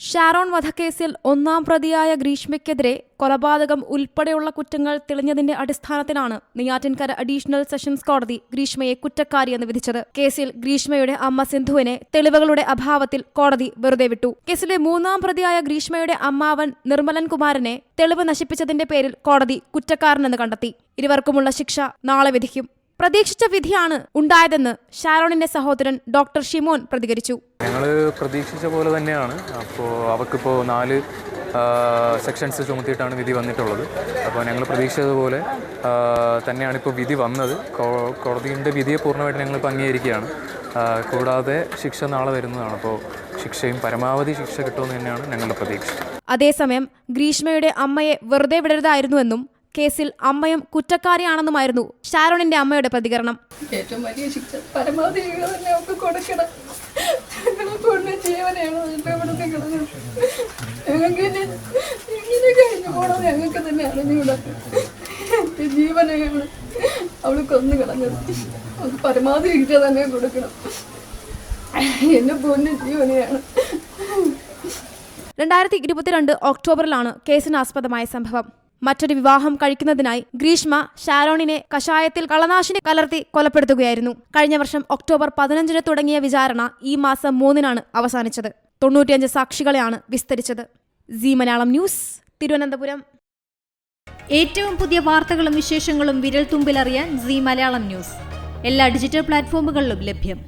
ഷാരോൺ വധക്കേസിൽ ഒന്നാം പ്രതിയായ ഗ്രീഷ്മയ്ക്കെതിരെ കൊലപാതകം ഉൾപ്പെടെയുള്ള കുറ്റങ്ങൾ തെളിഞ്ഞതിന്റെ അടിസ്ഥാനത്തിലാണ് നെയ്യാറ്റിൻകര അഡീഷണൽ സെഷൻസ് കോടതി ഗ്രീഷ്മയെ കുറ്റക്കാരിയെന്ന് വിധിച്ചത്. കേസിൽ ഗ്രീഷ്മയുടെ അമ്മ സിന്ധുവിനെ തെളിവുകളുടെ അഭാവത്തിൽ കോടതി വെറുതെ വിട്ടു. കേസിലെ മൂന്നാം പ്രതിയായ ഗ്രീഷ്മയുടെ അമ്മാവൻ നിർമ്മലൻ കുമാരനെ തെളിവ് നശിപ്പിച്ചതിന്റെ പേരിൽ കോടതി കുറ്റക്കാരനെന്ന് കണ്ടെത്തി. ഇരുവർക്കുമുള്ള ശിക്ഷ നാളെ വിധിക്കും. പ്രതീക്ഷിച്ച വിധിയാണ് ഉണ്ടായതെന്ന് ഷാരോണിന്റെ സഹോദരൻ ഡോക്ടർ ഷിമോൻ പ്രതികരിച്ചു. ഞങ്ങൾ പ്രതീക്ഷിച്ച പോലെ തന്നെയാണ്. അപ്പോൾ അവർക്കിപ്പോൾ 4 സെക്ഷൻസ് ചുമത്തിയിട്ടാണ് വിധി വന്നിട്ടുള്ളത്. അപ്പോൾ ഞങ്ങൾ പ്രതീക്ഷിച്ചതുപോലെ തന്നെയാണ് ഇപ്പോൾ വിധി വന്നത്. കോടതിയുടെ വിധിയെ പൂർണ്ണമായിട്ട് ഞങ്ങളിപ്പോൾ അംഗീകരിക്കുകയാണ്. കൂടാതെ ശിക്ഷ നാളെ വരുന്നതാണ്. അപ്പോൾ ശിക്ഷയും പരമാവധി ശിക്ഷ കിട്ടുമെന്ന് തന്നെയാണ് ഞങ്ങളുടെ പ്രതീക്ഷ. അതേസമയം ഗ്രീഷ്മയുടെ അമ്മയെ വെറുതെ വിടരുതായിരുന്നുവെന്നും കേസിൽ അമ്മയും കുറ്റക്കാരിയാണെന്നുമായിരുന്നു ഷാരോണിന്റെ അമ്മയുടെ പ്രതികരണം. ഏറ്റവും വലിയ ശിക്ഷ പരമാവധി കൊടുക്കണം. ഞങ്ങൾക്ക് ഇങ്ങനെ കഴിഞ്ഞു പോകണം. ഞങ്ങൾക്ക് തന്നെ അറിഞ്ഞുകൂടാ. ജീവനെയാണ് അവള് കൊന്നു കളഞ്ഞത്. പരമാവധി ശിക്ഷ തന്നെ കൊടുക്കണം. എന്റെ പൊന്നു ജീവനെയാണ്. 2022 ഒക്ടോബറിലാണ് കേസിനാസ്പദമായ സംഭവം. മറ്റൊരു വിവാഹം കഴിക്കുന്നതിനായി ഗ്രീഷ്മ ഷാരോണിനെ കഷായത്തിൽ കളനാശിനി കലർത്തി കൊലപ്പെടുത്തുകയായിരുന്നു. കഴിഞ്ഞ വർഷം ഒക്ടോബർ 15 തുടങ്ങിയ വിചാരണ ഈ മാസം 3 അവസാനിച്ചത്. 95 സാക്ഷികളെയാണ് വിസ്തരിച്ചത്. Zee Malayalam news, Thiruvananthapuram. ഏറ്റവും പുതിയ വാർത്തകളും വിശേഷങ്ങളും വിരൽ തുമ്പിലറിയാൻ സീ മലയാളം ന്യൂസ് എല്ലാ ഡിജിറ്റൽ പ്ലാറ്റ്ഫോമുകളിലും ലഭ്യം.